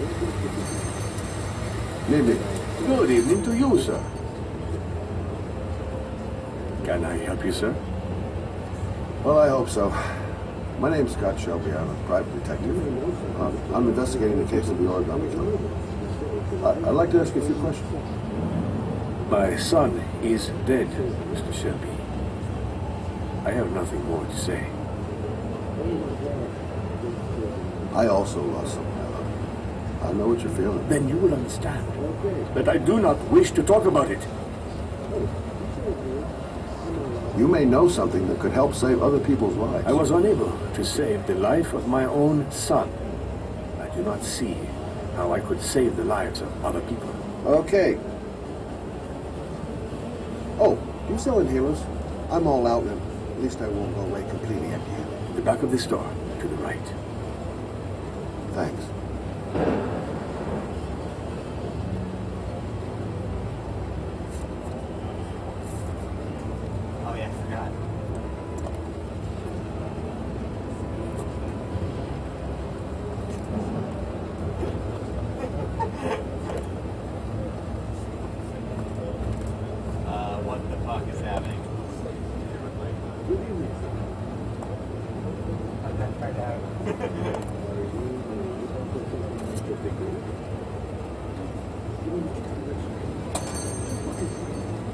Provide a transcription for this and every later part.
Good evening. Good evening to you, sir. Can I help you, sir? Well, I hope so. My name's Scott Shelby. I'm a private detective. I'm investigating the case of the origami killer. I'd like to ask you a few questions. My son is dead, Mr. Shelby. I have nothing more to say. I also lost someone. I know what you're feeling. Then you will understand that I do not wish to talk about it. You may know something that could help save other people's lives. I was unable to save the life of my own son. I do not see how I could save the lives of other people. Okay. Oh, you selling healers? I'm all out, and at least I won't go away completely empty-handed. The back of the store, to the right. Thanks. Oh yeah, I forgot. What the fuck is happening? How'd that start out?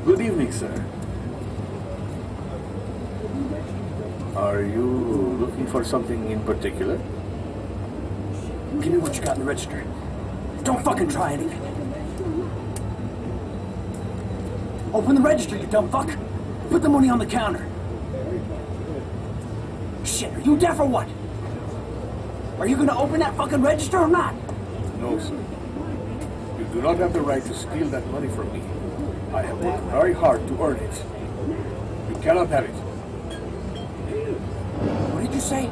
Good evening, sir. Are you looking for something in particular? Give me what you got in the register. Don't fucking try anything. Open the register, you dumb fuck. Put the money on the counter. Shit, are you deaf or what? Are you gonna open that fucking register or not? No, sir. You do not have the right to steal that money from me. I have worked very hard to earn it. You cannot have it. What did you say?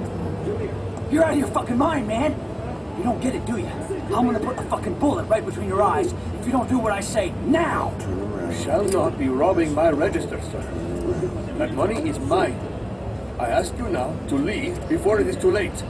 You're out of your fucking mind, man. You don't get it, do you? I'm gonna put a fucking bullet right between your eyes if you don't do what I say now. You shall not be robbing my register, sir. That money is mine. I ask you now to leave before it is too late.